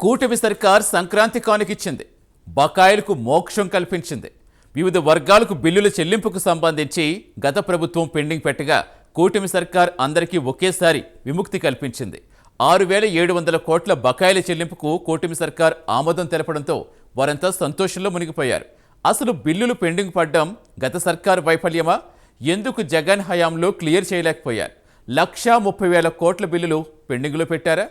కూటమి సర్కార్ సంక్రాంతి కానుకిచ్చింది. బకాయిలకు మోక్షం కల్పించింది. వివిధ వర్గాలకు బిల్లుల చెల్లింపుకు సంబంధించి గత ప్రభుత్వం పెండింగ్ పెట్టగా కూటమి సర్కార్ అందరికీ ఒకేసారి విముక్తి కల్పించింది. 6,700 కోట్ల బకాయిల చెల్లింపుకు కూటమి సర్కార్ ఆమోదం తెలపడంతో వారంతా సంతోషంలో మునిగిపోయారు. అసలు బిల్లులు పెండింగ్ పడ్డం గత సర్కార్ వైఫల్యమా? ఎందుకు జగన్ హయాంలో క్లియర్ చేయలేకపోయారు? 1,30,000 కోట్ల బిల్లులు పెండింగ్లో పెట్టారా?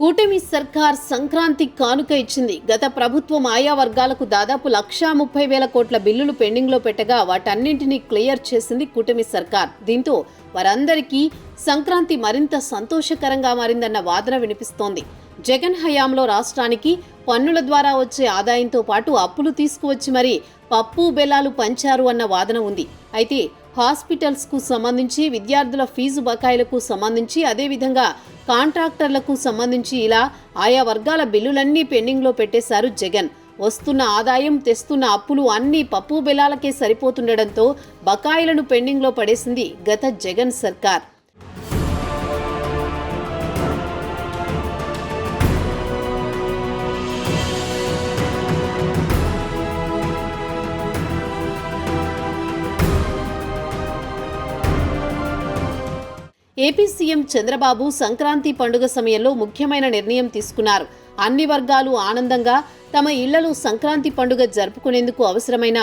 కూటమి సర్కార్ సంక్రాంతి కానుక ఇచ్చింది. గత ప్రభుత్వం ఆయా వర్గాలకు దాదాపు 1,30,000 కోట్ల బిల్లులు పెండింగ్లో పెట్టగా వాటన్నింటినీ క్లియర్ చేసింది కూటమి సర్కార్. దీంతో వారందరికీ సంక్రాంతి మరింత సంతోషకరంగా మారిందన్న వాదన వినిపిస్తోంది. జగన్ హయాంలో రాష్ట్రానికి పన్నుల ద్వారా వచ్చే ఆదాయంతో పాటు అప్పులు తీసుకువచ్చి మరీ పప్పు బెల్లాలు పంచారు అన్న వాదన ఉంది. అయితే హాస్పిటల్స్కు సంబంధించి, విద్యార్థుల ఫీజు బకాయిలకు సంబంధించి, అదేవిధంగా కాంట్రాక్టర్లకు సంబంధించి ఇలా ఆయా వర్గాల బిల్లులన్నీ పెండింగ్లో పెట్టేశారు జగన్. వస్తున్న ఆదాయం, తెస్తున్న అప్పులు అన్నీ పప్పు బెల్లాలకే సరిపోతుండడంతో బకాయిలను పెండింగ్లో పడేసింది గత జగన్ సర్కార్. ఏపీ సీఎం చంద్రబాబు సంక్రాంతి పండుగ సమయంలో ముఖ్యమైన నిర్ణయం తీసుకున్నారు. అన్ని వర్గాలు ఆనందంగా తమ ఇళ్లలో సంక్రాంతి పండుగ జరుపుకునేందుకు అవసరమైన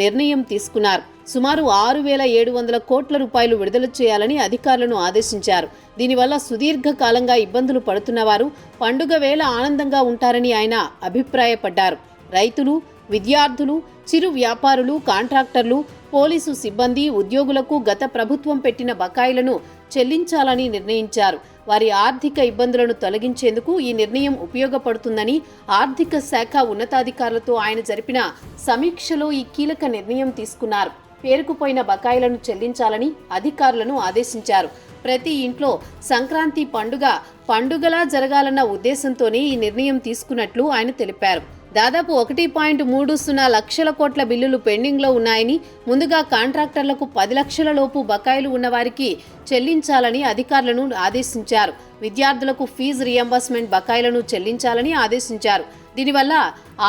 నిర్ణయం తీసుకున్నారు. సుమారు 6,700 కోట్ల రూపాయలు విడుదల చేయాలని అధికారులను ఆదేశించారు. దీనివల్ల సుదీర్ఘకాలంగా ఇబ్బందులు పడుతున్నవారు పండుగ వేళ ఆనందంగా ఉంటారని ఆయన అభిప్రాయపడ్డారు. రైతులు, విద్యార్థులు, చిరు వ్యాపారులు, కాంట్రాక్టర్లు, పోలీసు సిబ్బంది, ఉద్యోగులకు గత ప్రభుత్వం పెట్టిన బకాయిలను చెల్లించాలని నిర్ణయించారు. వారి ఆర్థిక ఇబ్బందులను తొలగించేందుకు ఈ నిర్ణయం ఉపయోగపడుతుందని ఆర్థిక శాఖ ఉన్నతాధికారులతో ఆయన జరిపిన సమీక్షలో ఈ కీలక నిర్ణయం తీసుకున్నారు. పేరుకుపోయిన బకాయిలను చెల్లించాలని అధికారులను ఆదేశించారు. ప్రతి ఇంట్లో సంక్రాంతి పండుగలా జరగాలన్న ఉద్దేశంతోనే ఈ నిర్ణయం తీసుకున్నట్లు ఆయన తెలిపారు. దాదాపు 1.30 లక్షల కోట్ల బిల్లులు పెండింగ్లో ఉన్నాయని, ముందుగా కాంట్రాక్టర్లకు 10 లక్షల లోపు బకాయిలు ఉన్నవారికి చెల్లించాలని అధికారులను ఆదేశించారు. విద్యార్థులకు ఫీజు రియంబర్స్మెంట్ బకాయిలను చెల్లించాలని ఆదేశించారు. దీనివల్ల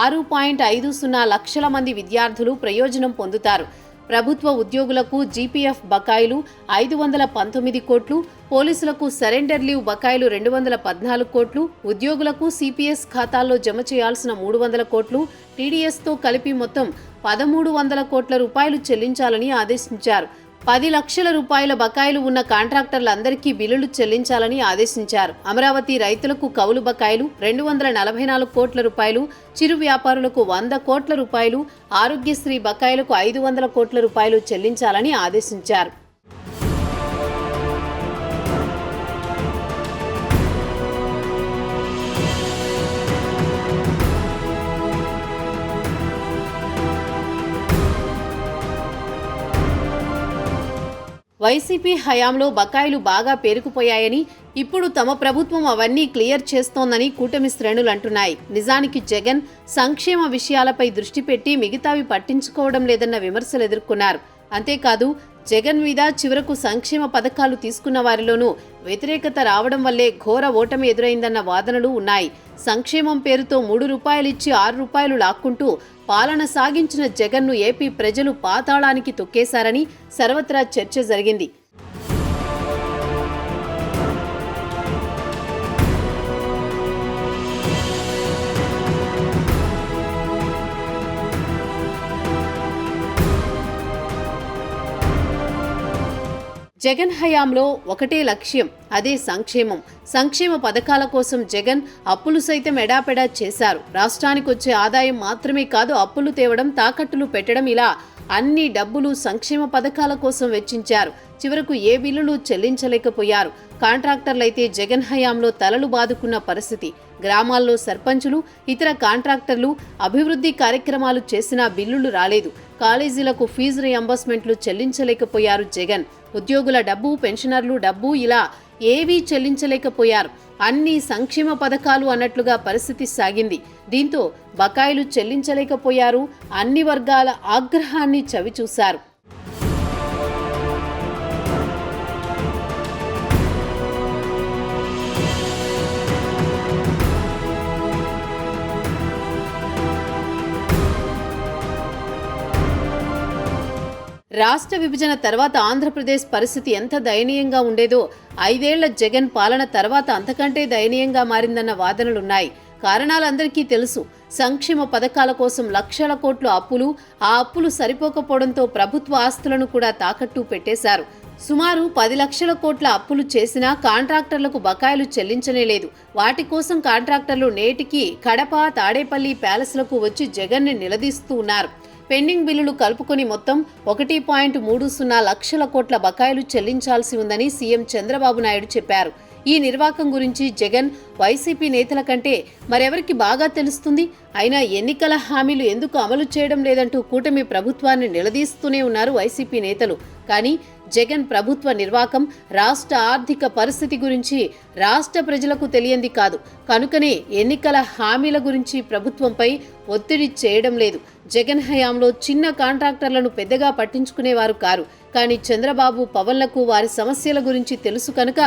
6.50 లక్షల మంది విద్యార్థులు ప్రయోజనం పొందుతారు. ప్రభుత్వ ఉద్యోగులకు జీపీఎఫ్ బకాయిలు 519 కోట్లు, పోలీసులకు సరెండర్ లీవ్ బకాయిలు 214 కోట్లు, ఉద్యోగులకు సిపిఎస్ ఖాతాల్లో జమ చేయాల్సిన 300 కోట్లు, టీడీఎస్తో కలిపి మొత్తం 1,300 కోట్ల రూపాయలు చెల్లించాలని ఆదేశించారు. 10 లక్షల రూపాయల బకాయిలు ఉన్న కాంట్రాక్టర్లందరికీ బిల్లులు చెల్లించాలని ఆదేశించారు. అమరావతి రైతులకు కౌలు బకాయిలు 244 కోట్ల రూపాయలు, చిరు వ్యాపారులకు 100 కోట్ల రూపాయలు, ఆరోగ్యశ్రీ బకాయిలకు 500 కోట్ల రూపాయలు చెల్లించాలని ఆదేశించారు. వైసీపీ హయాంలో బకాయిలు బాగా పేరుకుపోయాయని, ఇప్పుడు తమ ప్రభుత్వం అవన్నీ క్లియర్ చేస్తోందని కూటమి శ్రేణులు అంటున్నాయి. నిజానికి జగన్ సంక్షేమ విషయాలపై దృష్టి పెట్టి మిగతావి పట్టించుకోవడం లేదన్న విమర్శలు ఎదుర్కొన్నారు. అంతేకాదు జగన్ మీద చివరకు సంక్షేమ పథకాలు తీసుకున్న వారిలోనూ వ్యతిరేకత రావడం వల్లే ఘోర ఓటమి ఎదురైందన్న వాదనలు ఉన్నాయి. సంక్షేమం పేరుతో 3 రూపాయలు ఇచ్చి 6 రూపాయలు లాక్కుంటూ పాలన సాగించిన జగన్ను ఏపీ ప్రజలు పాతాళానికి తొక్కేశారని సర్వత్రా చర్చ జరిగింది. జగన్ హయాంలో ఒకటే లక్ష్యం, అదే సంక్షేమం. సంక్షేమ పథకాల కోసం జగన్ అప్పులు సైతం ఎడాపెడా చేశారు. రాష్ట్రానికి వచ్చే ఆదాయం మాత్రమే కాదు, అప్పులు తేవడం, తాకట్టులు పెట్టడం, ఇలా అన్ని డబ్బులు సంక్షేమ పథకాల కోసం వెచ్చించారు. చివరకు ఏ బిల్లులు చెల్లించలేకపోయారు. కాంట్రాక్టర్లైతే జగన్ హయాంలో తలలు బాదుకున్న పరిస్థితి. గ్రామాల్లో సర్పంచులు, ఇతర కాంట్రాక్టర్లు అభివృద్ధి కార్యక్రమాలు చేసినా బిల్లులు రాలేదు. కాలేజీలకు ఫీజు రియంబర్స్మెంట్లు చెల్లించలేకపోయారు జగన్. ఉద్యోగుల డబ్బు, పెన్షనర్లు డబ్బు, ఇలా ఏవీ చెల్లించలేకపోయారు. అన్ని సంక్షేమ పథకాలు అన్నట్లుగా పరిస్థితి సాగింది. దీంతో బకాయిలు చెల్లించలేకపోయారు. అన్ని వర్గాల ఆగ్రహాన్ని చవిచూశారు. రాష్ట్ర విభజన తర్వాత ఆంధ్రప్రదేశ్ పరిస్థితి ఎంత దయనీయంగా ఉండేదో 5 ఏళ్ల జగన్ పాలన తర్వాత అంతకంటే దయనీయంగా మారిందన్న వాదనలున్నాయి. కారణాలందరికీ తెలుసు. సంక్షేమ పథకాల కోసం లక్షల కోట్ల అప్పులు, ఆ అప్పులు సరిపోకపోవడంతో ప్రభుత్వ ఆస్తులను కూడా తాకట్టు పెట్టేశారు. సుమారు 10 లక్షల కోట్ల అప్పులు చేసినా కాంట్రాక్టర్లకు బకాయిలు చెల్లించనే లేదు. వాటి కోసం కాంట్రాక్టర్లు నేటికి కడప, తాడేపల్లి ప్యాలెస్లకు వచ్చి జగన్ని నిలదీస్తూ ఉన్నారు. పెండింగ్ బిల్లులు కలుపుకొని మొత్తం 1.30 లక్షల కోట్ల బకాయిలు చెల్లించాల్సి ఉందని సీఎం చంద్రబాబు నాయుడు చెప్పారు. ఈ నిర్వాకం గురించి జగన్, వైసీపీ నేతల కంటే మరెవరికి బాగా తెలుస్తుంది? అయినా ఎన్నికల హామీలు ఎందుకు అమలు చేయడం లేదంటూ కూటమి ప్రభుత్వాన్ని నిలదీస్తూనే ఉన్నారు వైసీపీ నేతలు. కానీ జగన్ ప్రభుత్వ నిర్వాకం, రాష్ట్ర ఆర్థిక పరిస్థితి గురించి రాష్ట్ర ప్రజలకు తెలియంది కాదు. కనుకనే ఎన్నికల హామీల గురించి ప్రభుత్వంపై ఒత్తిడి చేయడం లేదు. జగన్ హయాంలో చిన్న కాంట్రాక్టర్లను పెద్దగా పట్టించుకునేవారు కారు. కానీ చంద్రబాబు, పవన్లకు వారి సమస్యల గురించి తెలుసు కనుక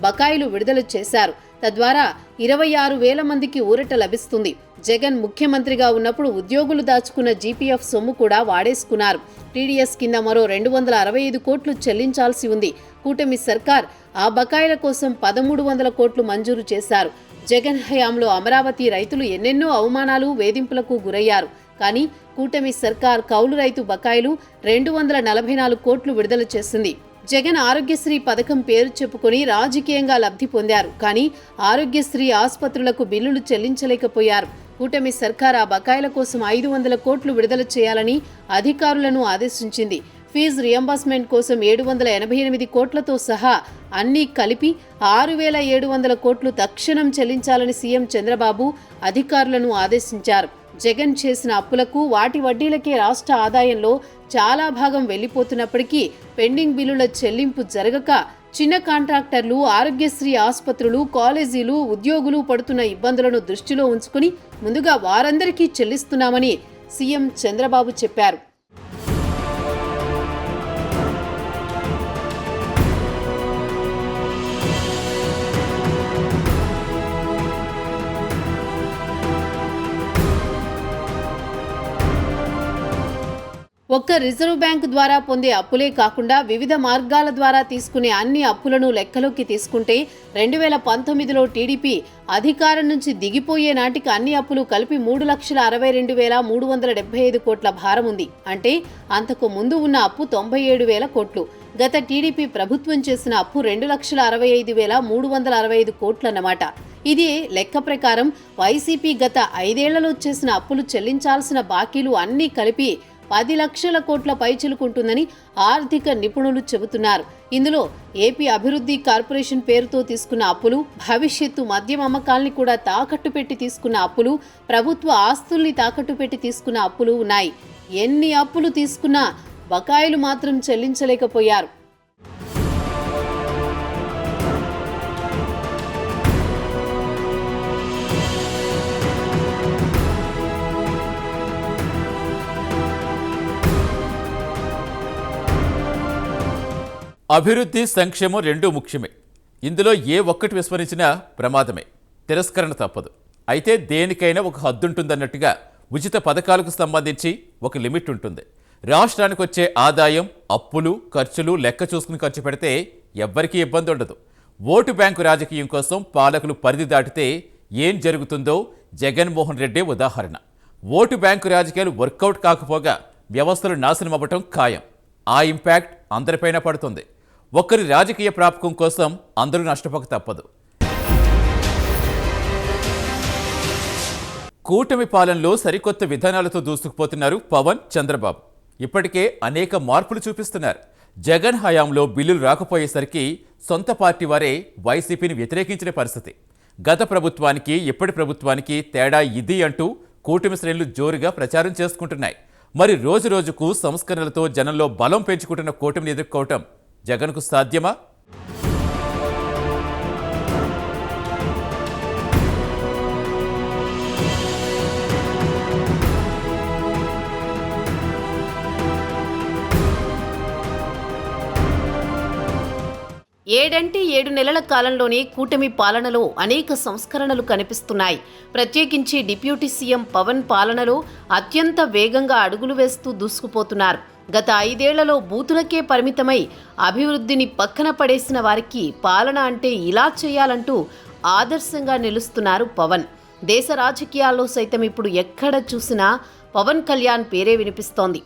బకాయిలు విడుదల చేశారు. తద్వారా 26,000 మందికి ఊరట లభిస్తుంది. జగన్ ముఖ్యమంత్రిగా ఉన్నప్పుడు ఉద్యోగులు దాచుకున్న జీపీఎఫ్ సొమ్ము కూడా వాడేసుకున్నారు. టీడీఎస్ కింద మరో 265 కోట్లు చెల్లించాల్సి ఉంది. కూటమి సర్కార్ ఆ బకాయిల కోసం 1,300 కోట్లు మంజూరు చేశారు. జగన్ హయాంలో అమరావతి రైతులు ఎన్నెన్నో అవమానాలు, వేధింపులకు గురయ్యారు. కానీ కూటమి సర్కార్ కౌలు రైతు బకాయిలు 244 కోట్లు విడుదల చేసింది. జగన్ ఆరోగ్యశ్రీ పథకం పేరు చెప్పుకొని రాజకీయంగా లబ్ధి పొందారు. కానీ ఆరోగ్యశ్రీ ఆసుపత్రులకు బిల్లులు చెల్లించలేకపోయారు. కూటమి సర్కార్ ఆ బకాయిల కోసం 500 కోట్లు విడుదల చేయాలని అధికారులను ఆదేశించింది. ఫీజు రియంబర్స్మెంట్ కోసం 788 కోట్లతో సహా అన్నీ కలిపి 6,700 కోట్లు తక్షణం చెల్లించాలని సీఎం చంద్రబాబు అధికారులను ఆదేశించారు. జగన్ చేసిన అప్పులకు, వాటి వడ్డీలకే రాష్ట్ర ఆదాయంలో చాలా భాగం వెళ్లిపోతున్నప్పటికీ పెండింగ్ బిల్లుల చెల్లింపు జరగక చిన్న కాంట్రాక్టర్లు, ఆరోగ్యశ్రీ ఆసుపత్రులు, కాలేజీలు, ఉద్యోగులు పడుతున్న ఇబ్బందులను దృష్టిలో ఉంచుకుని ముందుగా వారందరికీ చెల్లిస్తున్నామని సీఎం చంద్రబాబు చెప్పారు. ఒక్క రిజర్వ్ బ్యాంకు ద్వారా పొందే అప్పులే కాకుండా వివిధ మార్గాల ద్వారా తీసుకునే అన్ని అప్పులను లెక్కలోకి తీసుకుంటే 2019లో టీడీపీ అధికారం నుంచి దిగిపోయే నాటికి అన్ని అప్పులు కలిపి 3,62,375 కోట్ల భారం ఉంది. అంటే అంతకు ముందు ఉన్న అప్పు 97,000 కోట్లు. గత టీడీపీ ప్రభుత్వం చేసిన అప్పు 2,65,365 కోట్లన్నమాట. ఇది లెక్క ప్రకారం వైసీపీ గత 5 ఏళ్లలో చేసిన అప్పులు చెల్లించాల్సిన బాకీలు అన్నీ కలిపి 10 లక్షల కోట్ల పైచిలుకుంటుందని ఆర్థిక నిపుణులు చెబుతున్నారు. ఇందులో ఏపీ అభివృద్ధి కార్పొరేషన్ పేరుతో తీసుకున్న అప్పులు, భవిష్యత్తు మద్యం అమ్మకాల్ని కూడా తాకట్టు పెట్టి తీసుకున్న అప్పులు, ప్రభుత్వ ఆస్తుల్ని తాకట్టు పెట్టి తీసుకున్న అప్పులు ఉన్నాయి. ఎన్ని అప్పులు తీసుకున్నా బకాయిలు మాత్రం చెల్లించలేకపోయారు. అభివృద్ధి, సంక్షేమం రెండూ ముఖ్యమే. ఇందులో ఏ ఒక్కటి విస్మరించినా ప్రమాదమే, తిరస్కరణ తప్పదు. అయితే దేనికైనా ఒక హద్దుంటుందన్నట్టుగా ఉచిత పథకాలకు సంబంధించి ఒక లిమిట్ ఉంటుంది. రాష్ట్రానికి వచ్చే ఆదాయం, అప్పులు, ఖర్చులు లెక్క చూసుకుని ఖర్చు పెడితే ఎవ్వరికీ ఇబ్బంది ఉండదు. ఓటు బ్యాంకు రాజకీయం కోసం పాలకులు పరిధి దాటితే ఏం జరుగుతుందో జగన్మోహన్ రెడ్డి ఉదాహరణ. ఓటు బ్యాంకు రాజకీయాలు వర్కౌట్ కాకపోగా వ్యవస్థలు నాశనం అవ్వటం ఖాయం. ఆ ఇంపాక్ట్ అందరిపైన పడుతుంది. ఒక్కరి రాజకీయ ప్రాపకం కోసం అందరూ నష్టపోక తప్పదు. కూటమి పాలనలో సరికొత్త విధానాలతో దూసుకుపోతున్నారు పవన్, చంద్రబాబు. ఇప్పటికే అనేక మార్పులు చూపిస్తున్నారు. జగన్ హయాంలో బిల్లులు రాకపోయేసరికి సొంత పార్టీ వారే వైసీపీని వ్యతిరేకించిన పరిస్థితి. గత ప్రభుత్వానికి ఇప్పటి ప్రభుత్వానికి తేడా ఇది అంటూ కూటమి శ్రేణులు జోరుగా ప్రచారం చేసుకుంటున్నాయి. మరి రోజు రోజుకు సంస్కరణలతో జనంలో బలం పెంచుకుంటున్న కూటమిని ఎదుర్కోవటం జగన్కు సాధ్యమా? ఏడంటే 7 నెలల కాలంలోనే కూటమి పాలనలో అనేక సంస్కరణలు కనిపిస్తున్నాయి. ప్రత్యేకించి డిప్యూటీ సీఎం పవన్ పాలనలో అత్యంత వేగంగా అడుగులు వేస్తూ దూసుకుపోతున్నారు. గత 5 ఏళ్లలో బూతులకే పరిమితమై అభివృద్ధిని పక్కన పడేసిన వారికి పాలన అంటే ఇలా చేయాలంటూ ఆదర్శంగా నిలుస్తున్నారు పవన్. దేశ రాజకీయాల్లో సైతం ఇప్పుడు ఎక్కడ చూసినా పవన్ కళ్యాణ్ పేరే వినిపిస్తోంది.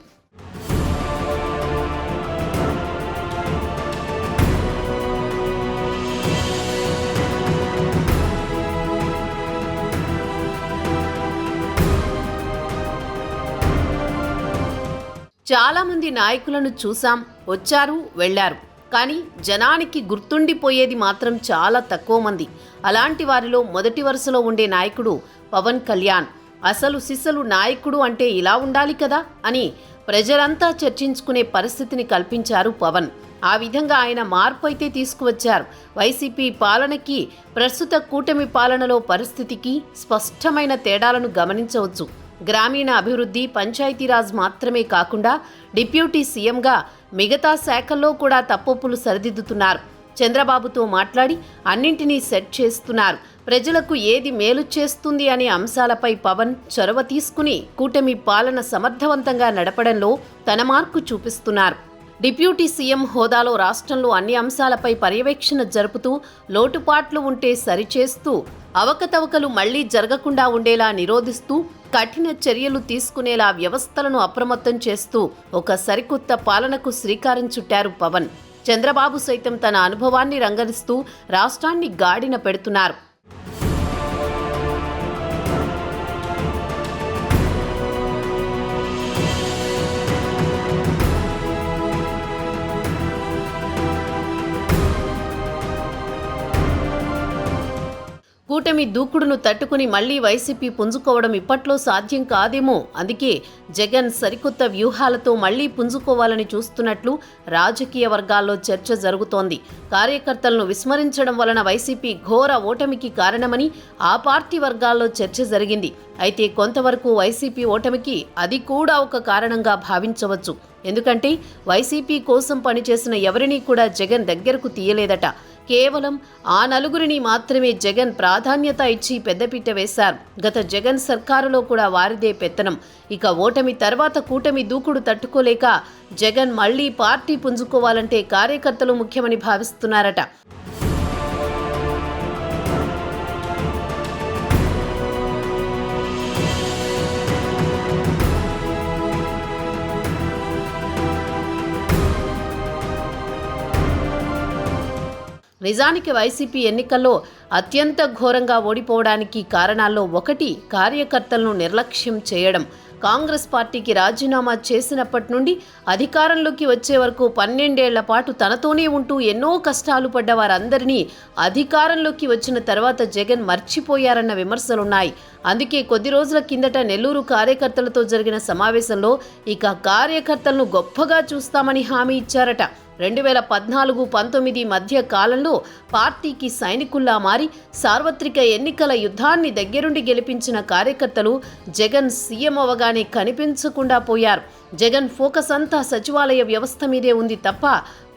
చాలా మంది నాయకులను చూసాం, వచ్చారు, వెళ్లారు. కానీ జనానికి గుర్తుండిపోయేది మాత్రం చాలా తక్కువ మంది. అలాంటి వారిలో మొదటి వరుసలో ఉండే నాయకుడు పవన్ కళ్యాణ్. అసలు సిసలు నాయకుడు అంటే ఇలా ఉండాలి కదా అని ప్రజలంతా చర్చించుకునే పరిస్థితిని కల్పించారు పవన్. ఆ విధంగా ఆయన మార్పు అయితే తీసుకువచ్చారు. వైసీపీ పాలనకి ప్రస్తుత కూటమి పాలనలో పరిస్థితికి స్పష్టమైన తేడాలను గమనించవచ్చు. గ్రామీణ అభివృద్ధి, పంచాయతీరాజ్ మాత్రమే కాకుండా డిప్యూటీ సీఎంగా మిగతా శాఖల్లో కూడా తప్పొప్పులు సరిదిద్దుతున్నారు. చంద్రబాబుతో మాట్లాడి అన్నింటినీ సెట్ చేస్తున్నారు. ప్రజలకు ఏది మేలు చేస్తుంది అనే అంశాలపై పవన్ చొరవ తీసుకుని కూటమి పాలన సమర్థవంతంగా నడపడంలో తన మార్కు చూపిస్తున్నారు. డిప్యూటీ సీఎం హోదాలో రాష్ట్రంలో అన్ని అంశాలపై పర్యవేక్షణ జరుపుతూ లోటుపాట్లు ఉంటే సరిచేస్తూ అవకతవకలు మళ్లీ జరగకుండా ఉండేలా నిరోధిస్తూ కఠిన చర్యలు తీసుకునేలా వ్యవస్థలను అప్రమత్తం చేస్తూ ఒక సరికొత్త పాలనకు శ్రీకారం చుట్టారు పవన్. చంద్రబాబు సైతం తన అనుభవాన్ని రంగరిస్తూ రాష్ట్రాన్ని గాడిన పెడుతున్నారు. కూటమి దూకుడును తట్టుకుని మళ్లీ వైసీపీ పుంజుకోవడం ఇప్పట్లో సాధ్యం కాదేమో. అందుకే జగన్ సరికొత్త వ్యూహాలతో మళ్లీ పుంజుకోవాలని చూస్తున్నట్లు రాజకీయ వర్గాల్లో చర్చ జరుగుతోంది. కార్యకర్తలను విస్మరించడం వలన వైసీపీ ఘోర ఓటమికి కారణమని ఆ పార్టీ వర్గాల్లో చర్చ జరిగింది. అయితే కొంతవరకు వైసీపీ ఓటమికి అది కూడా ఒక కారణంగా భావించవచ్చు. ఎందుకంటే వైసీపీ కోసం పనిచేసిన ఎవరినీ కూడా జగన్ దగ్గరకు తీయలేదట. కేవలం ఆ నలుగురిని మాత్రమే జగన్ ప్రాధాన్యత ఇచ్చి పెద్దపీట వేశారు. గత జగన్ సర్కారులో కూడా వారిదే పెత్తనం. ఇక ఓటమి తర్వాత కూటమి దూకుడు తట్టుకోలేక జగన్ మళ్లీ పార్టీ పుంజుకోవాలంటే కార్యకర్తలు ముఖ్యమని భావిస్తున్నారట. నిజానికి వైసీపీ ఎన్నికల్లో అత్యంత ఘోరంగా ఓడిపోవడానికి కారణాల్లో ఒకటి కార్యకర్తలను నిర్లక్ష్యం చేయడం. కాంగ్రెస్ పార్టీకి రాజీనామా చేసినప్పటి నుండి అధికారంలోకి వచ్చే వరకు 12 ఏళ్ల పాటు తనతోనే ఉంటూ ఎన్నో కష్టాలు పడ్డ వారందరినీ అధికారంలోకి వచ్చిన తర్వాత జగన్ మర్చిపోయారన్న విమర్శలున్నాయి. అందుకే కొద్ది రోజుల కిందట నెల్లూరు కార్యకర్తలతో జరిగిన సమావేశంలో ఇక కార్యకర్తలను గొప్పగా చూస్తామని హామీ ఇచ్చారట. 2014-19 మధ్య కాలంలో పార్టీకి సైనికుల్లా మారి సార్వత్రిక ఎన్నికల యుద్ధాన్ని దగ్గరుండి గెలిపించిన కార్యకర్తలు జగన్ సీఎం అవగానే కనిపించకుండా పోయారు. జగన్ ఫోకస్ అంతా సచివాలయ వ్యవస్థ మీదే ఉంది తప్ప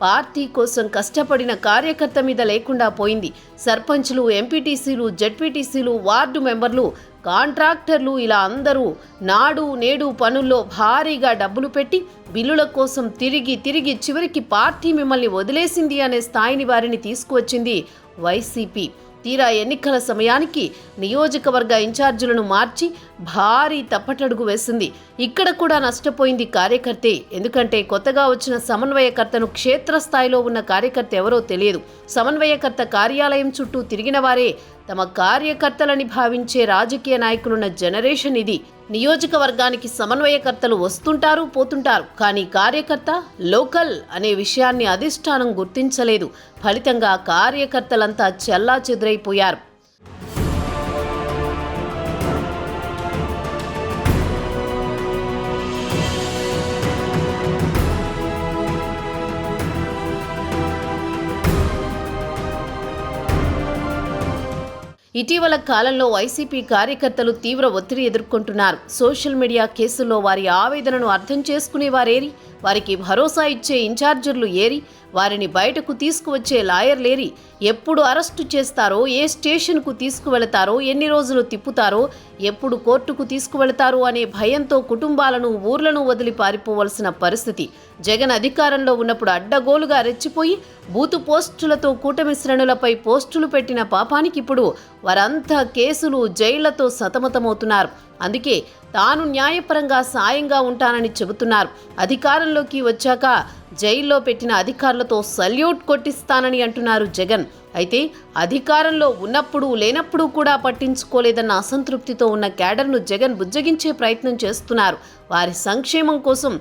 పార్టీ కోసం కష్టపడిన కార్యకర్త మీద లేకుండా పోయింది. సర్పంచ్లు, ఎంపీటీసీలు, జెడ్పీటీసీలు, వార్డు మెంబర్లు, కాంట్రాక్టర్లు ఇలా అందరూ నాడు నేడు పనుల్లో భారీగా డబ్బులు పెట్టి బిల్లుల కోసం తిరిగి చివరికి పార్టీ మిమ్మల్ని వదిలేసింది అనే స్థాయిని వారిని తీసుకువచ్చింది వైసీపీ. తీరా ఎన్నికల సమయానికి నియోజకవర్గ ఇన్ఛార్జీలను మార్చి భారీ తప్పటడుగు వేసింది. ఇక్కడ కూడా నష్టపోయింది కార్యకర్తే. ఎందుకంటే కొత్తగా వచ్చిన సమన్వయకర్తను క్షేత్రస్థాయిలో ఉన్న కార్యకర్త ఎవరో తెలియదు. సమన్వయకర్త కార్యాలయం చుట్టూ తిరిగిన వారే తమ కార్యకర్తలని భావించే రాజకీయ నాయకులున్న జనరేషన్ ఇది. నియోజకవర్గానికి సమన్వయకర్తలు వస్తుంటారు, పోతుంటారు. కానీ కార్యకర్త లోకల్ అనే విషయాన్ని అధిష్టానం గుర్తించలేదు. ఫలితంగా కార్యకర్తలంతా చెల్లాచెదురైపోయారు. ఇటీవల కాలంలో వైసీపీ కార్యకర్తలు తీవ్ర ఒత్తిడి ఎదుర్కొంటున్నారు. సోషల్ మీడియా కేసుల్లో వారి ఆవేదనను అర్థం చేసుకునేవారేరి, వారికి భరోసా ఇచ్చే ఇన్ఛార్జర్లు ఏరి, వారిని బయటకు తీసుకువచ్చే లాయర్లేరి, ఎప్పుడు అరెస్టు చేస్తారో, ఏ స్టేషన్కు తీసుకువెళతారో, ఎన్ని రోజులు తిప్పుతారో, ఎప్పుడు కోర్టుకు తీసుకువెళతారో అనే భయంతో కుటుంబాలను, ఊర్లను వదిలి పారిపోవలసిన పరిస్థితి. జగన్ అధికారంలో ఉన్నప్పుడు అడ్డగోలుగా రెచ్చిపోయి బూతు పోస్టులతో కూటమి శ్రేణులపై పోస్టులు పెట్టిన పాపానికి ఇప్పుడు వారంతా కేసులు, జైళ్లతో సతమతమవుతున్నారు. అందుకే తాను న్యాయపరంగా సాయంగా ఉంటానని చెబుతున్నారు. అధికారంలోకి వచ్చాక జైల్లో పెట్టిన అధికారులతో సల్యూట్ కొట్టిస్తానని అంటున్నారు జగన్. అయితే అధికారంలో ఉన్నప్పుడు లేనప్పుడు కూడా పట్టించుకోలేదన్న అసంతృప్తితో ఉన్న క్యాడర్ను జగన్ బుజ్జగించే ప్రయత్నం చేస్తున్నారు. వారి సంక్షేమం కోసం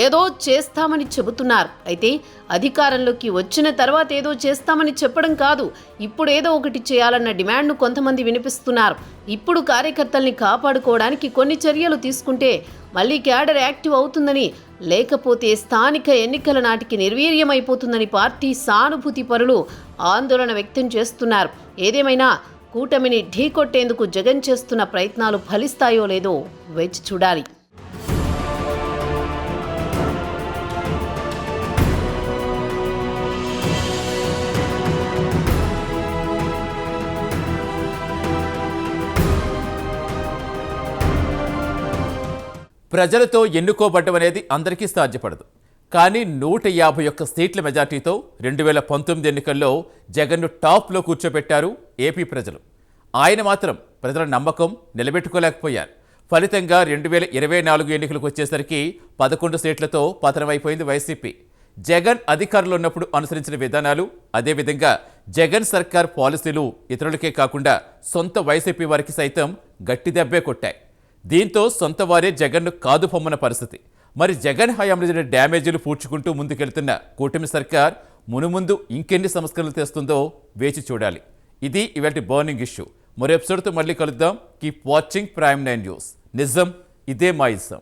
ఏదో చేస్తామని చెబుతున్నారు. అయితే అధికారంలోకి వచ్చిన తర్వాత ఏదో చేస్తామని చెప్పడం కాదు, ఇప్పుడు ఏదో ఒకటి చేయాలన్న డిమాండ్ను కొంతమంది వినిపిస్తున్నారు. ఇప్పుడు కార్యకర్తల్ని కాపాడుకోవడానికి కొన్ని చర్యలు తీసుకుంటే మళ్ళీ క్యాడర్ యాక్టివ్ అవుతుందని, లేకపోతే స్థానిక ఎన్నికల నాటికి నిర్వీర్యమైపోతుందని పార్టీ సానుభూతి పరులు ఆందోళన వ్యక్తం చేస్తున్నారు. ఏదేమైనా కూటమిని ఢీకొట్టేందుకు జగన్ చేస్తున్న ప్రయత్నాలు ఫలిస్తాయో లేదో వేచి చూడాలి. ప్రజలతో ఎన్నుకోబడ్డం అనేది అందరికీ సాధ్యపడదు. కానీ 151 సీట్ల మెజార్టీతో 2019 ఎన్నికల్లో జగన్ను టాప్లో కూర్చోబెట్టారు ఏపీ ప్రజలు. ఆయన మాత్రం ప్రజల నమ్మకం నిలబెట్టుకోలేకపోయారు. ఫలితంగా 2024 ఎన్నికలకు వచ్చేసరికి 11 సీట్లతో పతనమైపోయింది వైసీపీ. జగన్ అధికారంలో ఉన్నప్పుడు అనుసరించిన విధానాలు, అదేవిధంగా జగన్ సర్కార్ పాలసీలు ఇతరులకే కాకుండా సొంత వైసీపీ వారికి సైతం గట్టి దెబ్బే కొట్టాయి. దీంతో సొంత వారే జగన్ను కాదు పొమ్మన్న పరిస్థితి. మరి జగన్ హయాంలో జరిగిన డ్యామేజీలు పూడ్చుకుంటూ ముందుకెళ్తున్న కూటమి సర్కార్ మునుముందు ఇంకెన్ని సంస్కరణలు తెస్తుందో వేచి చూడాలి. ఇది ఇవాల్టి బర్నింగ్ ఇష్యూ. మరో ఎపిసోడ్తో మళ్ళీ కలుద్దాం. Keep watching prime 9 news. నిజం ఇదే మా ఇష్టం.